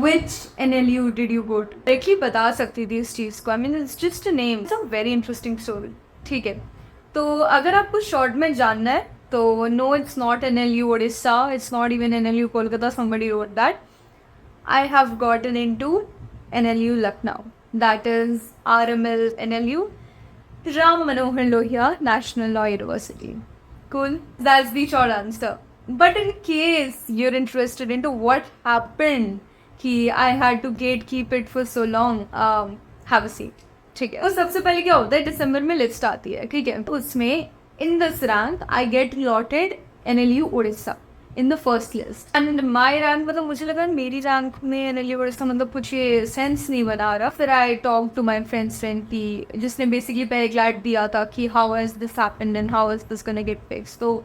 Which NLU did you go to? Directly बता सकती थी इस चीज़ को. I mean it's just a name. It's a very interesting story. ठीक है. तो अगर आपको शॉर्ट में जानना है तो no, it's not NLU Odisha. It's not even NLU Kolkata. Somebody wrote that. I have gotten into NLU Lucknow. That is RML NLU, Ram Manohar Lohia National Law University. Cool. That's the short answer. But in case you're interested into what happened, कि I had to gatekeep it for so long, have a seat. ठीक है. तो सबसे पहले क्या होता है, दिसंबर में लिस्ट आती है. ठीक है. तो उसमें in this rank I get allotted NLU Odisha in the first list. And my rank, मतलब मुझे लगा मेरी रैंक में NLU Odisha मतलब कुछ ये सेंस नहीं बना रहा. फिर I talked to my friend की जिसने बेसिकली पहले ग्लैड दिया था कि how has this happened and how is this gonna get fixed. तो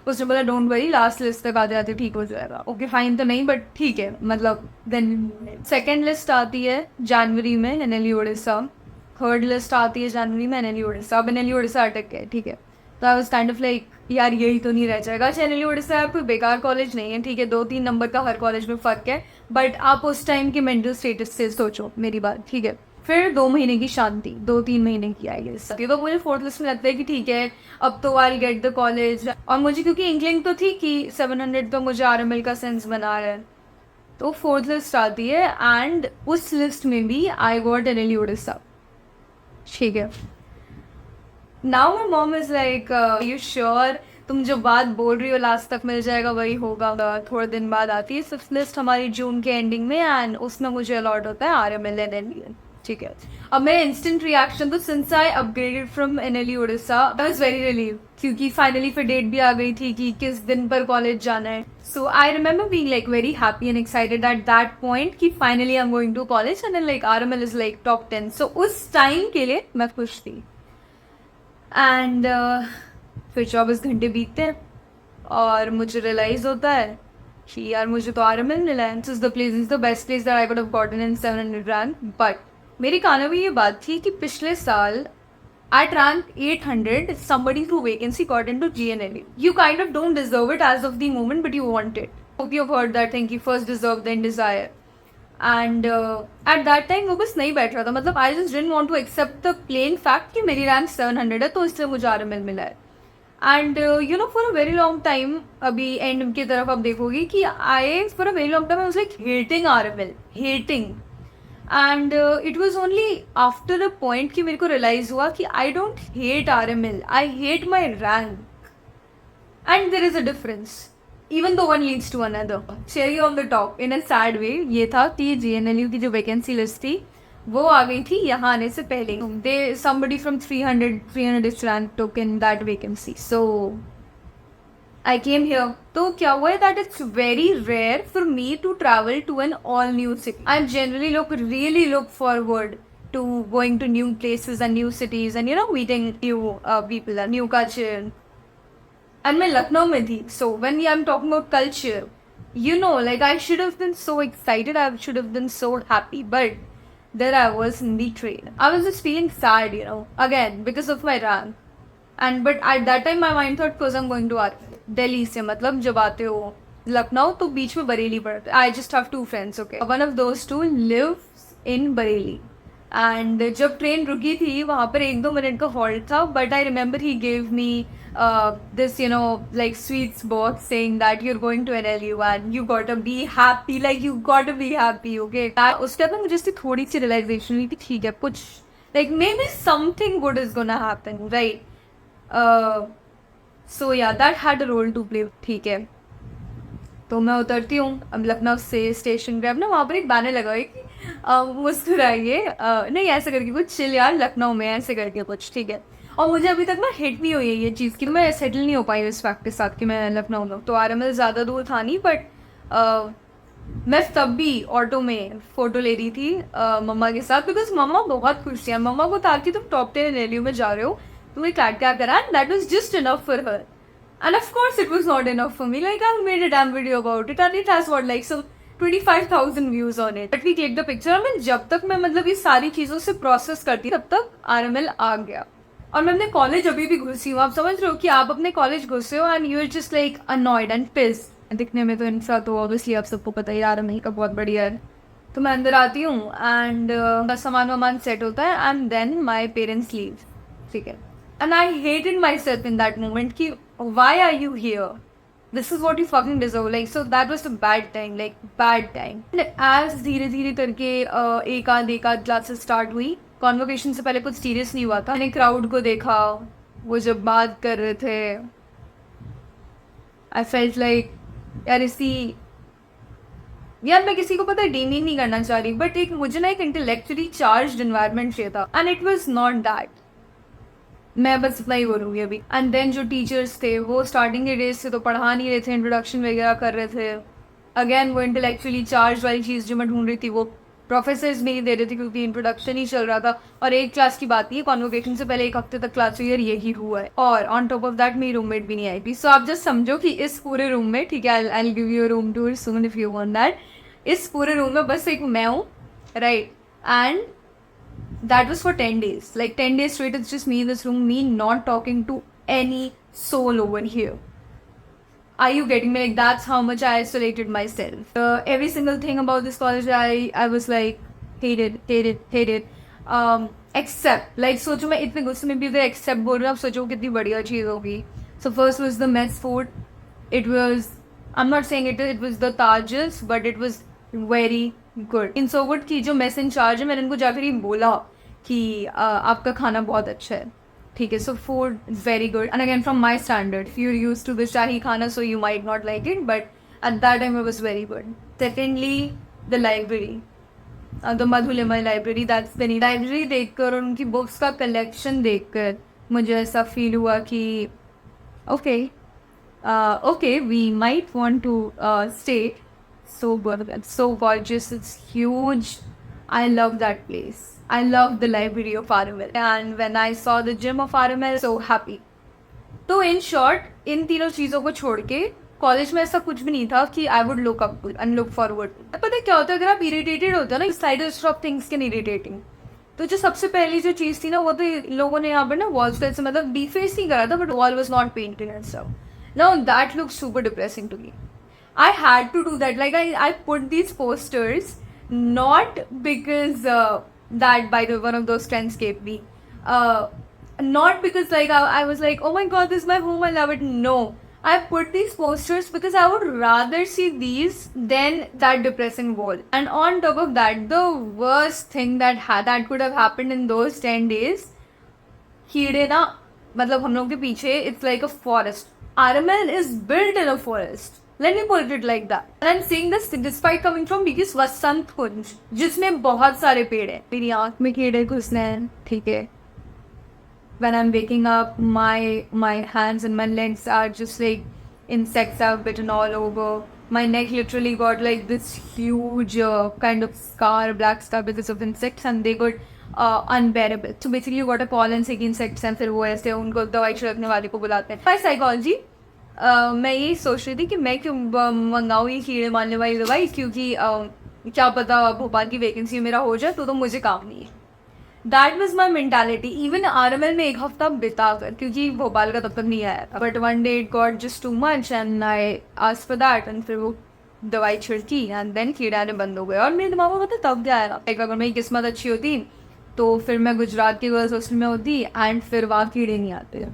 उसने बोला डोंट वरी, लास्ट लिस्ट तक आते आते ठीक हो जाएगा. ओके फाइन तो नहीं, बट ठीक है. मतलब देन सेकेंड लिस्ट आती है जनवरी में NLU उड़ीसा. थर्ड लिस्ट आती है जनवरी में NLU उड़ीसा. अब NLU उड़ीसा अटक गए. ठीक है. तो I was kind of like यार यही तो नहीं रह जाएगा. अच्छा NLU उड़ीसा यार कोई बेकार कॉलेज नहीं है. ठीक है. 2-3 नंबर का हर कॉलेज में फ़र्क है, बट आप उस टाइम के मेंटल स्टेटस से सोचो मेरी बात. ठीक है. फिर 2 महीने की शांति, 2-3 महीने की आई गेस. तो मुझे फोर्थ लिस्ट में लगता है कि ठीक है अब तो आई गेट द कॉलेज. और मुझे क्योंकि इंक्लिंग तो थी कि 700 तो मुझे RML का सेंस बना रहा है. तो फोर्थ लिस्ट आती है एंड उस लिस्ट में भी आई गॉट NLU उड़ीसा. ठीक है. Now my mom is like you sure, तुम जो बात बोल रही हो लास्ट तक मिल जाएगा वही होगा. थोड़े दिन बाद आती है फिफ्थ लिस्ट हमारी जून के एंडिंग में एंड उसमें मुझे अलॉट होता है RML एंड NLU. ठीक है. अब मेरा इंस्टेंट रिएक्शन तो since I upgraded from NLU Orissa I was very relieve, क्योंकि फाइनली फिर डेट भी आ गई थी कि किस दिन पर कॉलेज जाना है. So I remember being like very happy and excited at that point कि finally I am going to college and then like RML is like top 10. So उस टाइम के लिए मैं खुश थी. एंड फिर 24 घंटे बीतते हैं और मुझे रियलाइज होता है कि यार मुझे तो RML मिला है. This is the place, is the best place that I could have gotten in 700 rank. But मेरी कानों में ये बात थी कि पिछले साल at rank 800 somebody through vacancy got into GNLU. You kind of don't deserve it as of the moment, but you want it. Hope you've heard that thing कि first deserve then desire. And at that time वो बस नहीं बैठ रहा था. मतलब I just didn't want to accept the plain fact कि मेरी rank 700 है तो इसलिए मुझे RML मिला है. And you know for a very long time, अभी end की तरफ आप देखोगी कि I for a very long time I was like hating RML, hating. And it was only after a point कि मेरे को रियलाइज हुआ कि I don't hate RML, I hate my rank. And there is a difference even though one leads to another. Cherry on the top in a sad way ये था कि GNLU की जो वैकेंसी लिस्ट थी वो आ गई थी यहाँ आने से पहले. दे somebody from 300 rank took in that vacancy. So I came here. तो क्या हुआ है that it's very rare for me to travel to an all new city. I generally really look forward to going to new places and new cities and you know meeting new people and new culture. And मैं लखनऊ में थी. So when I'm talking about culture, you know, like I should have been so excited, I should have been so happy, but there I was in the train. I was just feeling sad, you know, again because of my rank. And but at that time my mind thought because I'm going to Delhi से मतलब जब आते हो लखनऊ तो बीच में बरेली पड़ता है. I just have 2 friends. Okay, one of those 2 lives in Bareilly. And जब ट्रेन रुकी थी वहाँ पर 1-2 मिनट का हॉल्ट था, but I remember he gave me this you know like sweets box saying that you are going to NLU and you got to be happy, like you got to be happy. Okay, उसके बाद मुझे इसकी थोड़ी सी realisation हुई कि ठीक है कुछ like maybe something good is gonna happen, right. So yeah that had a role to play. ठीक है. तो मैं उतरती हूँ अब लखनऊ से स्टेशन पे. अब ना वहाँ पर एक बैनर लगा हुआ है कि मुस्कुराइए, नहीं ऐसे करके कुछ चिल यार लखनऊ में ऐसे करके कुछ. ठीक है. और मुझे अभी तक ना हिट नहीं हुई है ये चीज़ कि मैं सेटल नहीं हो पाई इस फैक्ट के साथ कि मैं लखनऊ में. तो RML ज़्यादा दूर था नहीं, बट मैं तब भी ऑटो में फ़ोटो ले रही थी मम्मा के साथ, बिकॉज मम्मा बहुत खुश थी. मम्मा को था कि तुम टॉप 10 NLU में जा रहे हो, तुम्हें क्लैट क्या करा. And that was just enough for her. And of course it was not enough for me. Like I made a damn video about it and it has what like some 25,000 views on it. But we click the picture. मैं जब तक मैं मतलब ये सारी चीज़ों से process करती तब तक RML आ गया. और मैं अपने कॉलेज अभी भी घुसी हूँ. आप समझ रहे हो कि आप अपने कॉलेज घुसे हो and you are just like annoyed and pissed. दिखने में तो इंसान तो ऑब्वियसली आप सबको पता ही RML का बहुत बढ़िया है. तो मैं अंदर आती हूँ एंड सामान वामान सेट होता है and then my parents leave. ठीक है. And I hated myself in that moment कि why are you here, this is what you fucking deserve. Like so that was the bad time, like bad time. As धीरे धीरे करके एक आध classes start हुई. Convocation से पहले कुछ सीरियस नहीं हुआ था. मैंने क्राउड को देखा, वो जब बात कर रहे थे, आई फेल्ट लाइक यार मैं किसी को पता है डीमिंग नहीं करना चाह रही, बट एक मुझे ना एक इंटेलेक्चुअली चार्ज एनवायरनमेंट चाहिए था and it was not that. मैं बस इतना ही बोलूँगी अभी. एंड देन जो टीचर्स थे वो स्टार्टिंग के डेज से तो पढ़ा नहीं रहे थे, इंट्रोडक्शन वगैरह कर रहे थे. अगेन वो इंटेलेक्चुअली चार्ज वाली चीज़ जो मैं ढूंढ रही थी वो प्रोफेसर्स नहीं दे रहे थे क्योंकि इंट्रोडक्शन ही चल रहा था. और एक क्लास की बात ही कॉन्वोकेशन से पहले एक हफ्ते तक क्लास ईयर यही हुआ है. और ऑन टॉप ऑफ दैट मेरी रूममेट भी नहीं आई थी. सो आप जस्ट समझो कि इस पूरे रूम में, ठीक है, I will give U room tour soon if you want that, इस पूरे रूम में बस एक मैं हूँ, right. And that was for 10 days, like 10 days straight. It's just me in this room, me not talking to any soul over here. Are you getting me? Like that's how much I isolated myself. Every single thing about this college I was like hated. Except like सोचो मैं इतने गुस्से में भी उधर except बोल रही हूँ, अब सोचो कितनी बढ़िया चीज़ होगी. So first was the mess food. It was, I'm not saying it was the Taj's, but it was very good. In so good की जो मेस इन चार्ज है, मैंने इनको जाकर ही बोला कि आपका खाना बहुत अच्छा है, ठीक है. So food is very good and again from my standard, if you use to the shahi khana so you might not like it, but at that time it was very good. Secondly the library, the Madhulima library, that's the library देखकर और उनकी books का collection देखकर मुझे ऐसा feel हुआ कि okay we might want to stay. So good, it's so gorgeous, it's huge. I love that place. I love the library of RML. And when I saw the gym of RML, so happy. तो in short, इन तीनों चीज़ों को छोड़ के college में ऐसा कुछ भी नहीं था कि I would look up to and look forward to. पता है क्या होता है, अगर आप irritated होते हो ना, slightest of things can irritating. तो जो सबसे पहली जो चीज़ थी ना, वो तो लोगों ने यहाँ पर ना वॉल्स पे से मतलब डिफेस नहीं करा था, but wall was not painted and stuff. Now that looks super depressing to me. I had to do that. Like I put these posters not because that by the one of those friends gave me. Not because like I was like, oh my god, this is my home, I love it. No. I put these posters because I would rather see these than that depressing wall. And on top of that, the worst thing that could have happened in those 10 days, कीड़े ना, मतलब हम लोग के पीछे it's like a forest. RML is built in a forest. Let me put it like that. And I'm saying this despite coming from because वसंत कुंज जिसमें बहुत सारे पेड़ हैं. मेरी आँख में कीड़े घुसने हैं, ठीक है. When I'm waking up, my hands and my legs are just like insects have bitten all over. My neck literally got like this huge kind of scar, black scar because of insects, and they got unbearable. So basically you got a call and sick insects, and फिर वो ऐसे उनको दवाई छिड़कने वाले को बुलाते हैं. By psychology, मैं यही सोच रही थी कि मैं क्यों मंगाऊँ ये कीड़े मारने वाली दवाई, क्योंकि क्या पता भोपाल की वैकेंसी मेरा हो जाए तो मुझे काम नहीं है. That was my mentality even RML में एक हफ्ता बिता कर, क्योंकि भोपाल का तब तक नहीं आया था. But one day it got just too much and I asked for that and फिर वो दवाई छिड़की एंड देन कीड़े आने बंद हो गए. और मेरे दिमाग में पता तब क्या आएगा, एक अगर मेरी किस्मत अच्छी होती तो फिर मैं गुजरात के गर्ल्स हॉस्टल में होती एंड फिर वहाँ कीड़े नहीं आते.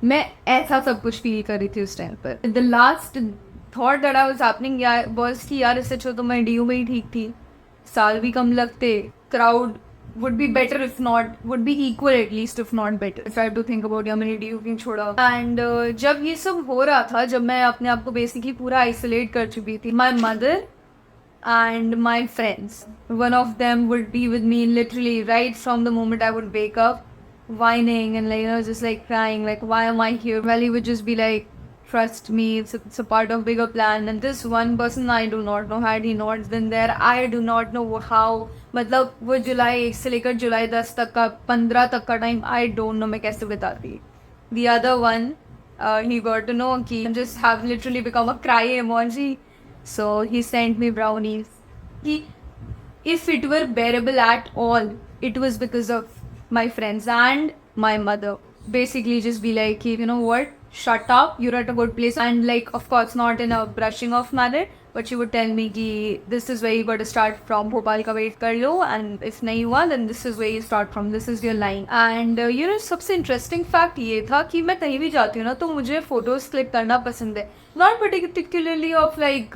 मैं ऐसा सब कुछ फील कर रही थी उस टाइम पर. The last thought that I was happening was कि यार इससे अच्छा तो मैं DU में ही ठीक थी, साल भी कम लगते, crowd would be better if not, would be equal at least if not better. I tried to think about या मैंने DU क्यों छोड़ा. And जब ये सब हो रहा था, जब मैं अपने आप को बेसिकली पूरा आइसोलेट कर चुकी थी, my mother and my friends, one of them would be with me literally right from the moment I would wake up, whining and like, you know, just like crying, like why am I here? Well, he would just be like, trust me, it's a part of bigger plan. And this one person I do not know, had he not been there, I do not know how. मतलब वो जुलाई 1 से लेकर जुलाई 10 तक का 15 तक का time I don't know मैं कैसे बिताती. The other one, he got to know कि just have literally become a cry emoji, so he sent me brownies. If it were bearable at all, it was because of my friends and my mother. Basically just be like, you know what, shut up, you're at a good place. And like, of course not in a brushing off manner, but she would tell me कि this is where you got to start from, Bhopal का wait कर लो, and if नहीं हुआ then this is where you start from, this is your line. And you know, सबसे interesting fact ये था कि मैं कहीं भी जाती हूँ ना तो मुझे photos click करना पसंद है, not particularly of like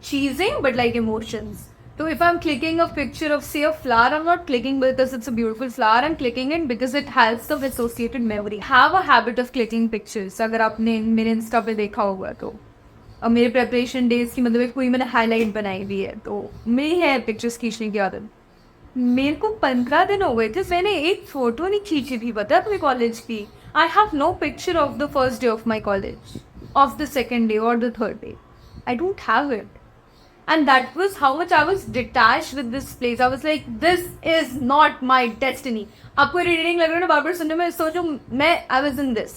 cheesing but like emotions. So if I'm clicking a picture of say a flower, I'm not clicking because it's a beautiful flower, I'm clicking it because it has the associated memory. Have a habit of clicking pictures. अगर आपने मेरे Insta पे देखा होगा तो, और मेरे preparation days की मतलब एक पूरी मैंने हाईलाइट बनाई हुई है, तो मेरी है पिक्चर्स खींचने की आदत. मेरे को 15 दिन हो गए थे मैंने एक फ़ोटो नहीं खींची थी पता है अपने कॉलेज की. I have no picture of the first day of my college, of the second day और the third day. I don't have it. And that was how much I was detached with this place. I was like, this is not my destiny. आपको reading लग रहा है ना बार बार सुनने में, सोचो मैं I was in this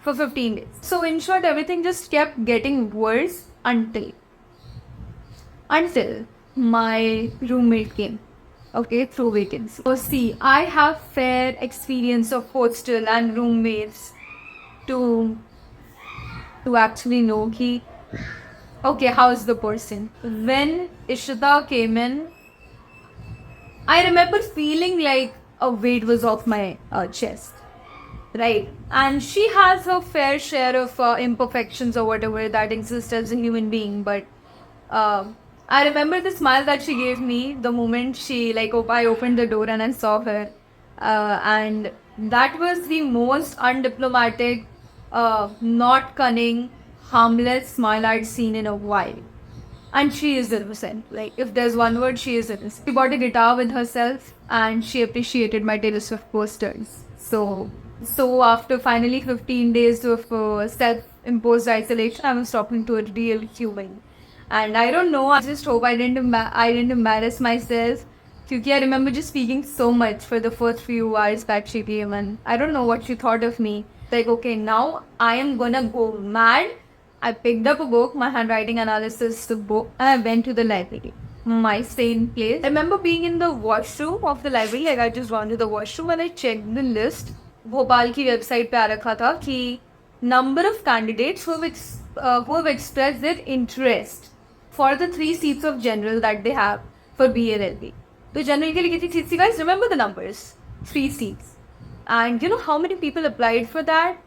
for 15 days. So in short, everything just kept getting worse until my roommate came. Okay, through vacancy. So see, I have fair experience of hostel and roommates to actually know कि okay, how's the person? When Ishita came in, I remember feeling like a weight was off my chest, right? And she has her fair share of imperfections or whatever that exist as a human being. But I remember the smile that she gave me the moment she I opened the door and I saw her, and that was the most undiplomatic, not cunning, harmless smile I'd seen in a while. And she is innocent. Like, if there's one word, she is innocent. She bought a guitar with herself and she appreciated my Taylor Swift posters. So after finally 15 days of self-imposed isolation, I was talking to a real human. And I don't know, I just hope I didn't embarrass myself. Because I remember just speaking so much for the first few hours that she came, and I don't know what she thought of me. Like, okay, now I am gonna go mad. I picked up a book, my handwriting analysis book, and I went to the library. My sane place. I remember being in the washroom of the library, like I just went to the washroom and I checked the list. Bhopal की website पे आ रखा था कि number of candidates who have expressed their interest for the 3 seats of general that they have for BLLB. तो general के लिए कितनी seats थी guys? Remember the numbers? 3 seats. And you know how many people applied for that?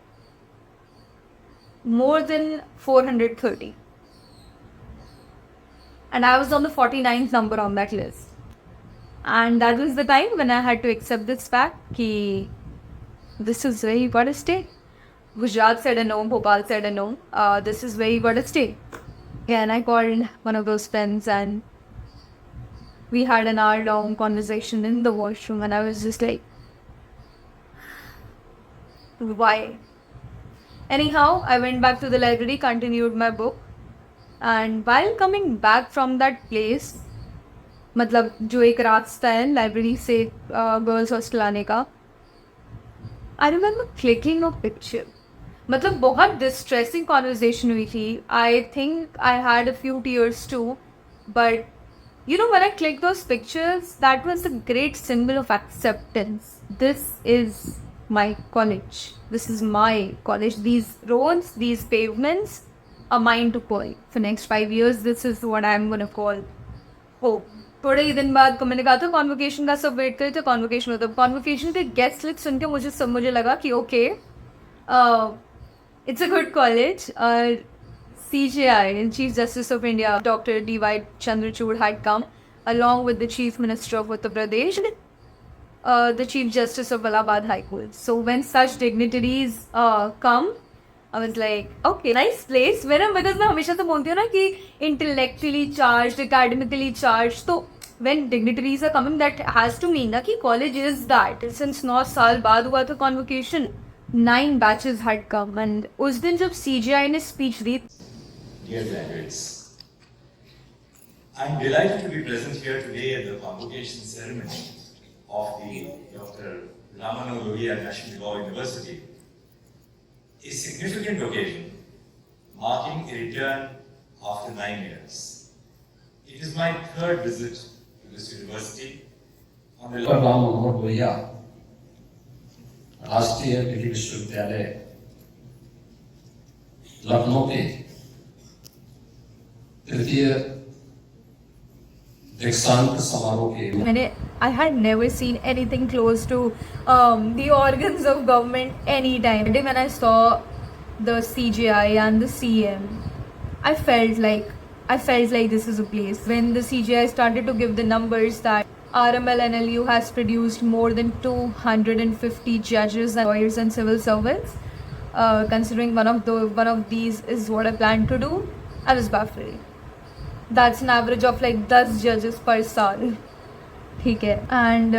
More than 430. And I was on the 49th number on that list. And that was the time when I had to accept this fact कि this is where you gotta stay. Gujarat said a no, Bhopal said a no. This is where you gotta stay. Yeah, and I called one of those friends and we had an hour-long conversation in the washroom and I was just like, why? Anyhow, I went back to the library, continued my book, and while coming back from that place, मतलब जो एक रास्ता है library से girls hostel आने का, I remember clicking a picture. मतलब बहुत distressing conversation हुई थी. I think I had a few tears too, but you know when I clicked those pictures, that was a great symbol of acceptance. This is my college. This is my college. These roads, these pavements are mine to call. For next 5 years, this is what I'm gonna call hope. थोड़े ही दिन बाद मैंने कहा था convocation का सब wait करे थे. कॉन्वोकेशन होता है. कॉन्वोकेशन के गेस्ट लिस्ट सुन के मुझे लगा कि okay, it's a good college. CJI, Chief Justice of India, Dr. D.Y. Chandrachud had come along with the Chief Minister of Uttar Pradesh, the Chief Justice of Allahabad High Court. So when such dignitaries come, I was like, okay, nice place. Because मैं हमेशा तो बोलती हूँ ना कि intellectually charged, academically charged. So when dignitaries are coming, that has to mean that college is that. Since 9 साल बाद हुआ था convocation, 9 batches had come, and उस दिन जब CJI ने speech the. Dear graduates, I'm delighted to be present here today at the convocation ceremony of the Dr. Ramano Lohiya National Law University, a significant occasion marking a return after 9 years. It is my 3rd visit to this university on the Dr. Ramano Lohiya राष्ट्रीय degree विश्वविद्यालय लखनऊ के तृतीय दीक्षांत समारोह के मैंने I had never seen anything close to the organs of government any time. When I saw the CGI and the CM, I felt like this is a place. When the CGI started to give the numbers that RML NLU has produced more than 250 judges and lawyers and civil servants, considering one of these is what I plan to do, I was baffled. That's an average of like 10 judges per साल. ठीक है. And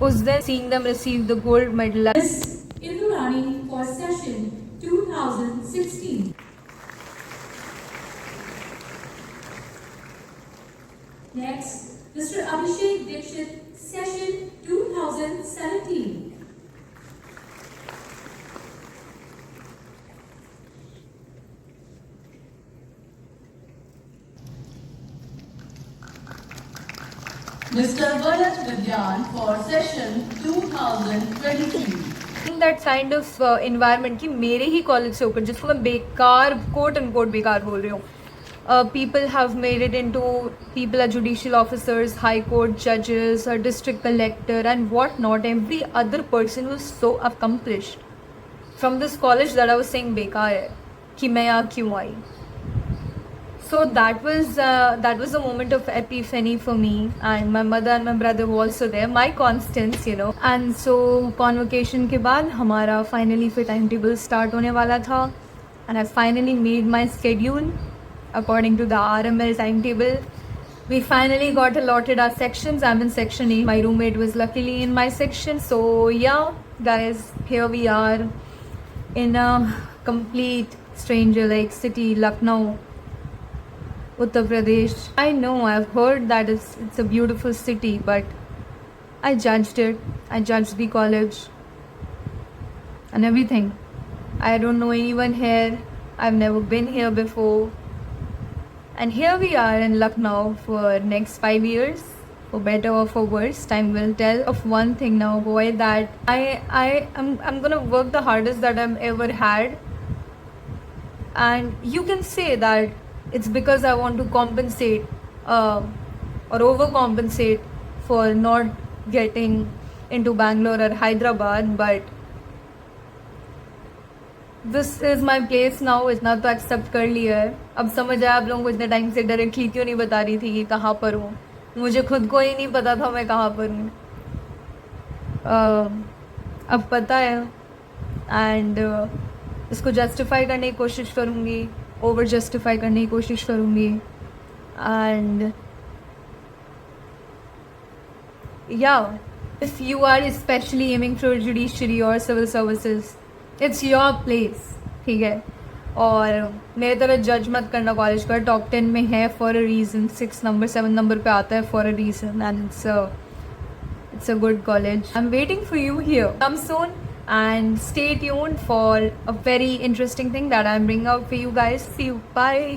उस दिन seeing them receive the gold medal. Miss Indurani for session 2016. Next, Mr. Abhishek Dixit, session 2017. Mr. Bharat Vidyan for session 2023. That kind of environment कि मेरे ही college से होकर जिसको मैं बेकार कोट एंड कोट बेकार बोल रही हूँ, people have made it into people are judicial officers, high court judges, a district collector and what not. Every other person was so accomplished from this college that I was saying बेकार है कि मैं यहाँ क्यों आई. So that was a moment of epiphany for me, and my mother and my brother were also there, my constants, you know. And so convocation के बाद हमारा finally फिर timetable start होने वाला था, and I finally made my schedule according to the RML timetable. We finally got allotted our sections. I'm in section A. My roommate was luckily in my section. So yeah, guys, here we are in a complete stranger-like city, Lucknow, Uttar Pradesh. I know, I've heard that it's a beautiful city, but I judged it. I judged the college and everything. I don't know anyone here. I've never been here before. And here we are in Lucknow for next 5 years, for better or for worse. Time will tell. Of one thing now, boy, that I'm gonna work the hardest that I've ever had. And you can say that it's because I want to compensate or overcompensate for not getting into Bangalore or Hyderabad, but this is my place now. इतना तो accept कर लिया है. अब समझ आया आप लोगों को इतने टाइम से डायरेक्टली क्यों नहीं बता रही थी कि कहाँ पर हूँ. मुझे खुद को ही नहीं पता था मैं कहाँ पर हूँ. अब पता है, एंड इसको जस्टिफाई करने की कोशिश करूँगी, ओवर जस्टिफाई करने की कोशिश करूँगी. And yeah if you are specially aiming for judiciary और civil services, it's your place. ठीक है. और मेरे तरह जज मत करना कॉलेज का. टॉप 10 में है for a reason. 6 number 7 number पे आता है for a reason, and it's a good college. I'm waiting for you here. Come soon and stay tuned for a very interesting thing that I'm bringing out for you guys. See you. Bye.